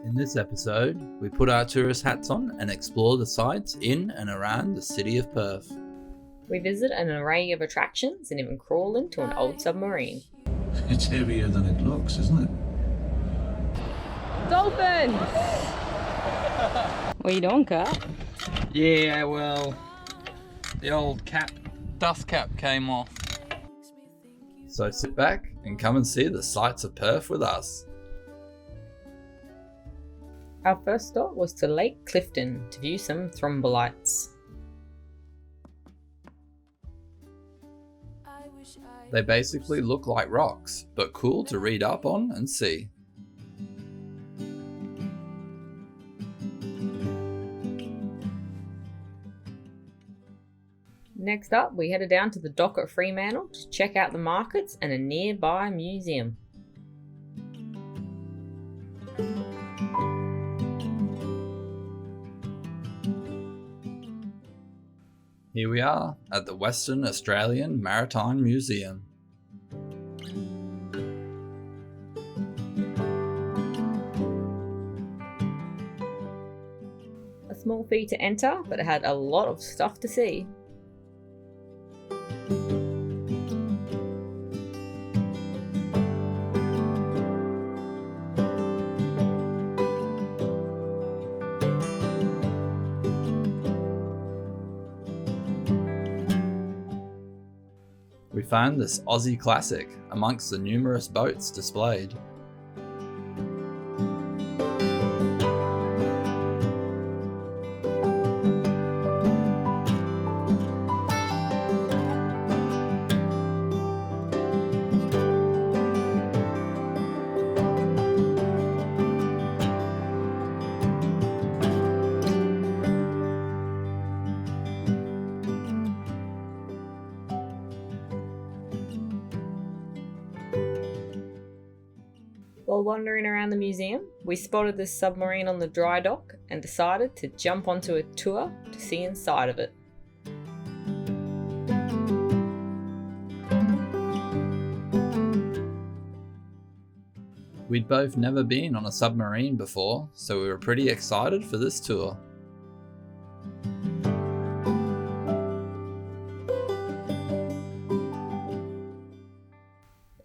In this episode, we put our tourist hats on and explore the sights in and around the city of Perth. We visit an array of attractions and even crawl into an old submarine. It's heavier than it looks, isn't it? Dolphin! What are you doing, Kurt? Yeah, well, the old dust cap came off. So sit back and come and see the sights of Perth with us. Our first stop was to Lake Clifton to view some thrombolites. They basically look like rocks, but cool to read up on and see. Next up, we headed down to the dock at Fremantle to check out the markets and a nearby museum. Here we are at the Western Australian Maritime Museum. A small fee to enter, but it had a lot of stuff to see. We found this Aussie classic amongst the numerous boats displayed. While wandering around the museum, we spotted this submarine on the dry dock and decided to jump onto a tour to see inside of it. We'd both never been on a submarine before, so we were pretty excited for this tour.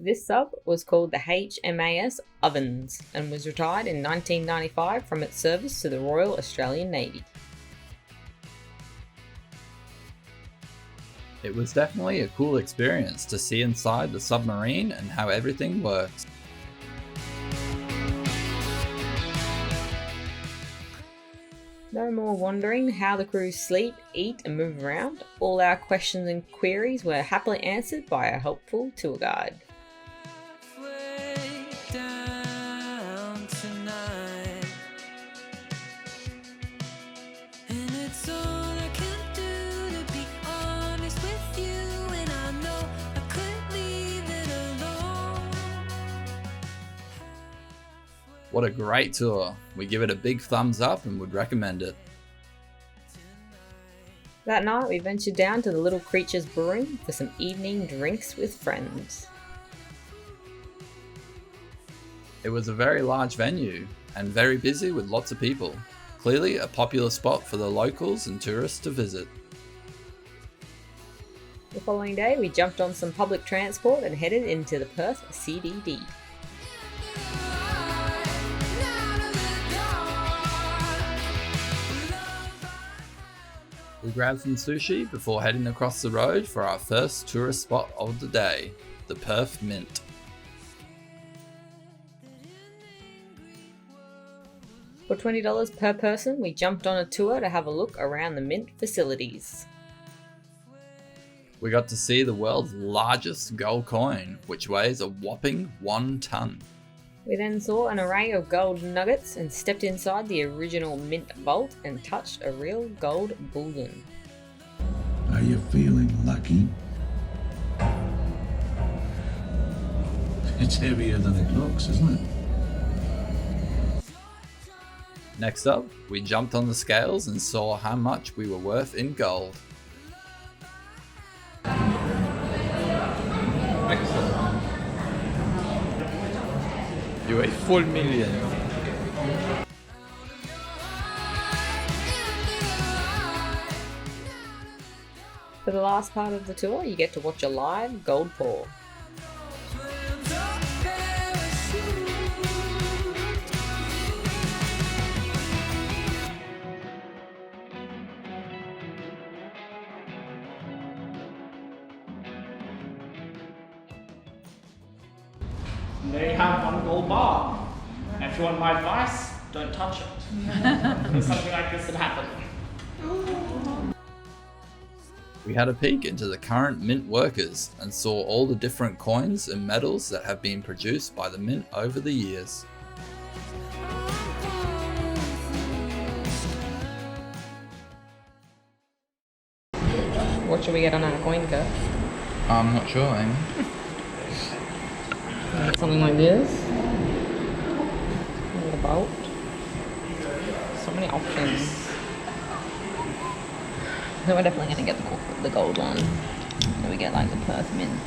This sub was called the HMAS Ovens and was retired in 1995 from its service to the Royal Australian Navy. It was definitely a cool experience to see inside the submarine and how everything works. No more wondering how the crew sleep, eat and move around. All our questions and queries were happily answered by a helpful tour guide. What a great tour. We give it a big thumbs up and would recommend it. That night we ventured down to the Little Creatures Brewery for some evening drinks with friends. It was a very large venue and very busy with lots of people. Clearly a popular spot for the locals and tourists to visit. The following day we jumped on some public transport and headed into the Perth CBD. We grabbed some sushi before heading across the road for our first tourist spot of the day, the Perth Mint. For $20 per person, we jumped on a tour to have a look around the Mint facilities. We got to see the world's largest gold coin, which weighs a whopping 1 ton. We then saw an array of gold nuggets and stepped inside the original Mint vault and touched a real gold bullion. Are you feeling lucky? It's heavier than it looks, isn't it? Next up, we jumped on the scales and saw how much we were worth in gold. You weigh full million. last part of the tour, you get to watch a live gold pour. They have one gold bar. And if you want my advice, don't touch it. Because something like this would happen. We had a peek into the current mint workers and saw all the different coins and medals that have been produced by the mint over the years. What should we get on our coin curve? I'm not sure, Amy. Something like this. With a bolt. So many options. So we're definitely going to get the gold one. So we get like the Perth mint.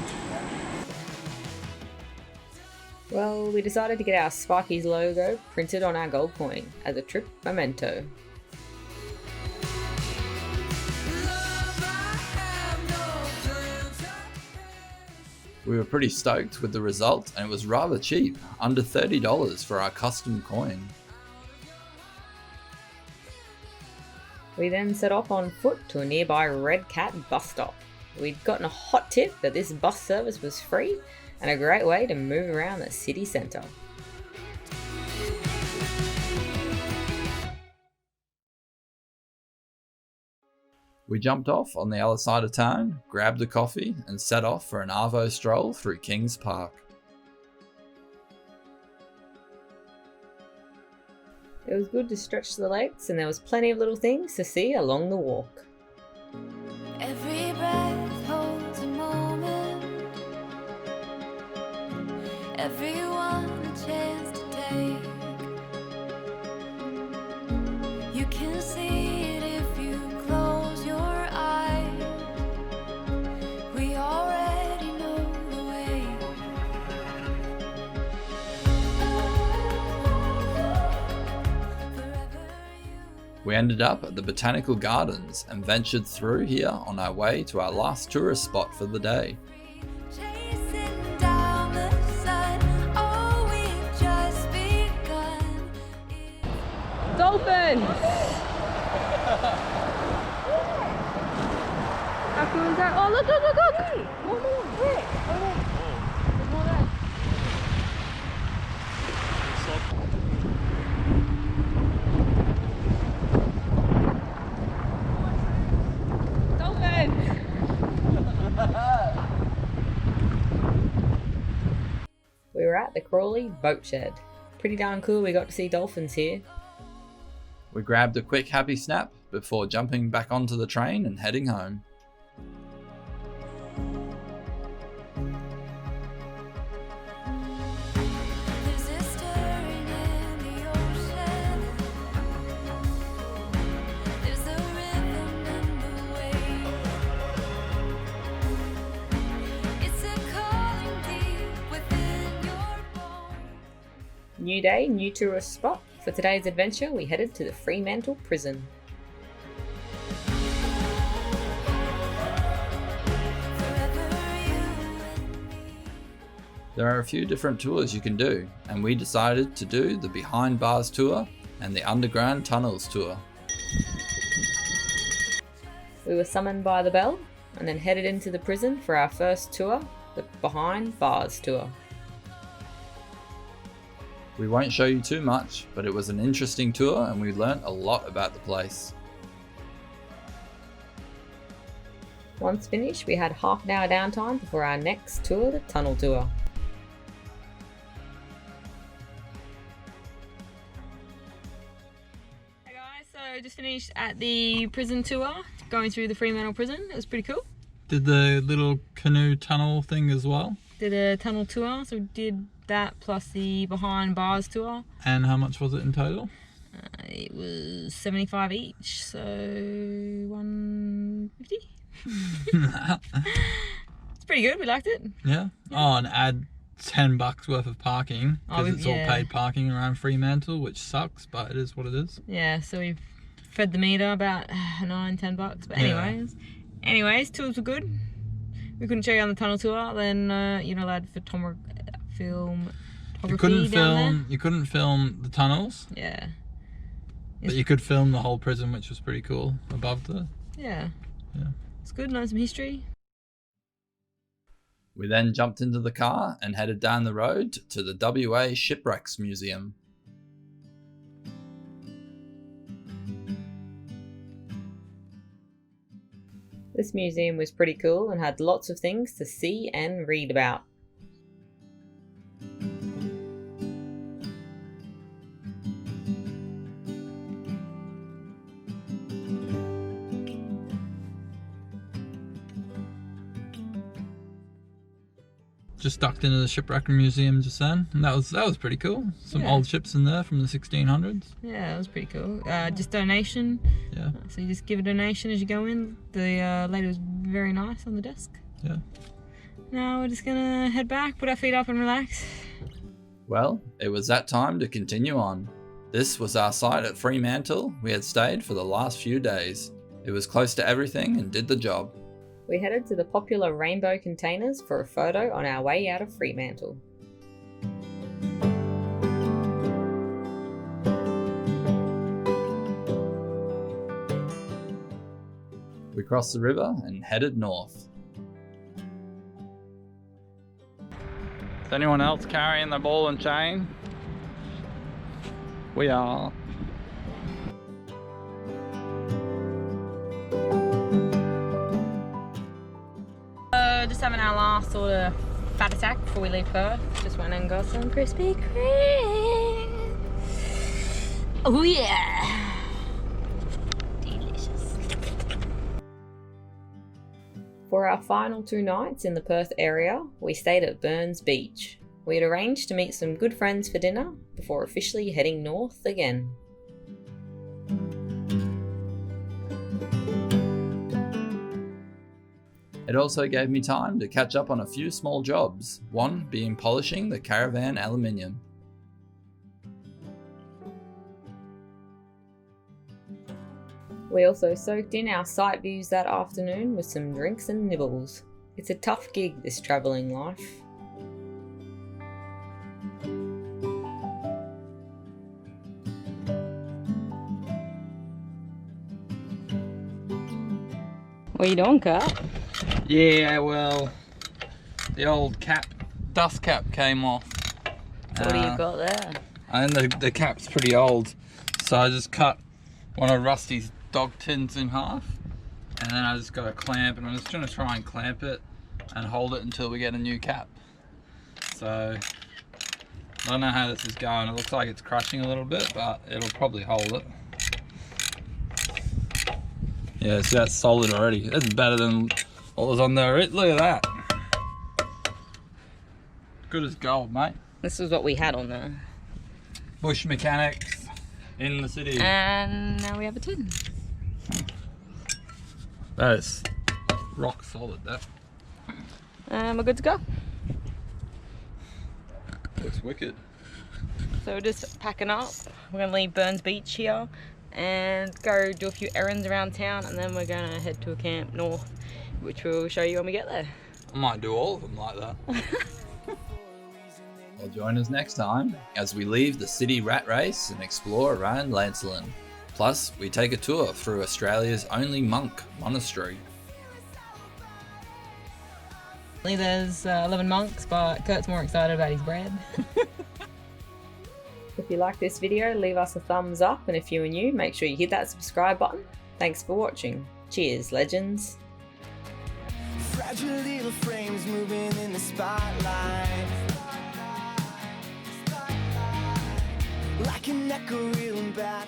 Well, we decided to get our Sparky's logo printed on our gold coin as a trip memento. We were pretty stoked with the result, and it was rather cheap, under $30 for our custom coin. We then set off on foot to a nearby Red Cat bus stop. We'd gotten a hot tip that this bus service was free and a great way to move around the city centre. We jumped off on the other side of town, grabbed a coffee, and set off for an arvo stroll through Kings Park. It was good to stretch the legs, and there was plenty of little things to see along the walk. Every breath holds a moment, everyone a chance to take. You can see it if you close your eyes. We already know the way. We ended up at the Botanical Gardens and ventured through here on our way to our last tourist spot for the day. Chasing down the sun, oh, we've just begun. Dolphin! How cool is that? Oh, look! One more! Where? There's more there. Dolphin! We were at the Crawley boat shed. Pretty darn cool we got to see dolphins here. We grabbed a quick happy snap before jumping back onto the train and heading home. There's a stirring in the ocean. There's a rhythm in the waves. It's a calling deep within your bones. New day, new tourist spot. For today's adventure, we headed to the Fremantle Prison. There are a few different tours you can do, and we decided to do the Behind Bars tour and the Underground Tunnels tour. We were summoned by the bell and then headed into the prison for our first tour, the Behind Bars tour. We won't show you too much, but it was an interesting tour and we learnt a lot about the place. Once finished, we had half an hour downtime before our next tour, the Tunnel Tour. Hey guys, so just finished at the prison tour, going through the Fremantle Prison. It was pretty cool. Did the little canoe tunnel thing as well. Did a tunnel tour, so we did that plus the Behind Bars tour. And how much was it in total? It was 75 each, so 150. It's pretty good. We liked it. Yeah. Oh, and add $10 worth of parking because it's all paid parking around Fremantle, which sucks, but it is what it is. Yeah. So we've fed the meter about $9-10, but anyways, Anyways, tours were good. We couldn't show you on the tunnel tour. Then you're not allowed film. You couldn't film the tunnels. Yeah. But you could film the whole prison, which was pretty cool. Above the. Yeah. Yeah. It's good. Learn some history. We then jumped into the car and headed down the road to the WA Shipwrecks Museum. This museum was pretty cool and had lots of things to see and read about. Just ducked into the shipwreck museum just then, and that was pretty cool. Some old ships in there from the 1600s. Yeah, that was pretty cool. Just donation. Yeah. So you just give a donation as you go in. The lady was very nice on the desk. Yeah. Now we're just gonna head back, put our feet up and relax. Well, it was that time to continue on. This was our site at Fremantle. We had stayed for the last few days. It was close to everything and did the job. We headed to the popular rainbow containers for a photo on our way out of Fremantle. We crossed the river and headed north. Is anyone else carrying the ball and chain? We are. Just having our last sort of fat attack before we leave Perth. Just went and got some Krispy Kreme. Oh yeah! Delicious. For our final 2 nights in the Perth area, we stayed at Burns Beach. We had arranged to meet some good friends for dinner before officially heading north again. It also gave me time to catch up on a few small jobs, one being polishing the caravan aluminium. We also soaked in our sight views that afternoon with some drinks and nibbles. It's a tough gig, this travelling life. What are you doing, Kurt? Yeah, well, the old dust cap came off. What do you got there? And the cap's pretty old, so I just cut one of Rusty's dog tins in half, and then I just got a clamp, and I'm just going to try and clamp it and hold it until we get a new cap. So I don't know how this is going. It looks like it's crushing a little bit, but it'll probably hold it. Yeah, see, that's solid already. That's better than what was on there. Look at that. Good as gold, mate. This is what we had on there. Bush mechanics in the city. And now we have a tin. That is rock solid, that. And we're good to go. Looks wicked. So we're just packing up. We're going to leave Burns Beach here and go do a few errands around town, and then we're going to head to a camp north, which we'll show you when we get there. I might do all of them like that. Well, join us next time as we leave the city rat race and explore around Lancelin. Plus, we take a tour through Australia's only monk monastery. There's 11 monks, but Kurt's more excited about his bread. If you like this video, leave us a thumbs up, and if you are new, make sure you hit that subscribe button. Thanks for watching. Cheers, legends. Fragile little frames moving in the spotlight, like an echo reeling back.